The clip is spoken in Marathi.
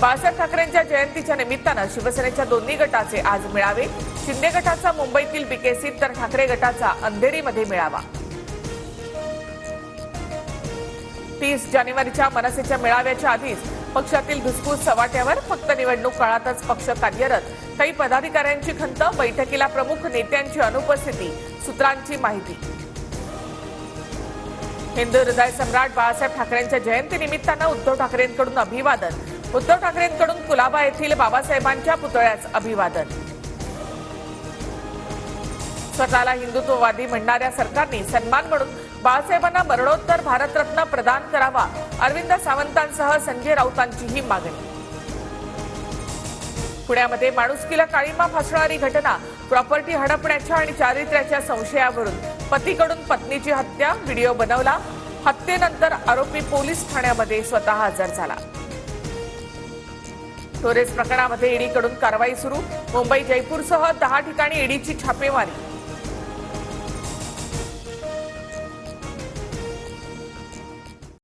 बाळासाहेब ठाकरेंच्या जयंतीच्या निमित्तानं शिवसेनेच्या दोन्ही गटाचे आज मेळावे। शिंदे गटाचा मुंबईतील बीकेसीत तर ठाकरे गटाचा अंधेरीमध्ये मेळावा। 30 जानेवारीच्या मनसेच्या मेळाव्याच्या आधीच पक्षातील धुसफूस सवाट्यावर। फक्त निवडणूक काळातच पक्ष कार्यरत। काही पदाधिकाऱ्यांची खंत, बैठकीला प्रमुख नेत्यांची अनुपस्थिती, सूत्रांची माहिती। हिंदू हृदय सम्राट बाळासाहेब ठाकरेंच्या जयंती निमित्तानं उद्धव ठाकरेंकडून अभिवादन। उद्धव ठाकरेंकडून कुलाबा येथील बाबासाहेबांच्या पुतळ्यास अभिवादन। स्वतःला हिंदुत्ववादी म्हणणाऱ्या सरकारने सन्मान म्हणून बाळासाहेबांना मरणोत्तर भारतरत्न प्रदान करावा। अरविंद सावंतांसह संजय राऊतांची ही मागणी। पुण्यामध्ये माणुसकीला काळीमा फासणारी घटना। प्रॉपर्टी हडपण्याच्या आणि चारित्र्याच्या संशयावरून पतीकडून पत्नीची हत्या। व्हिडिओ बनवला। हत्येनंतर आरोपी पोलीस ठाण्यामध्ये स्वतः हजर झाला। टोरेस प्रकरणामध्ये ईडीकडून कारवाई सुरू। मुंबई जयपूरसह 10 ठिकाणी ईडीची छापेमारी।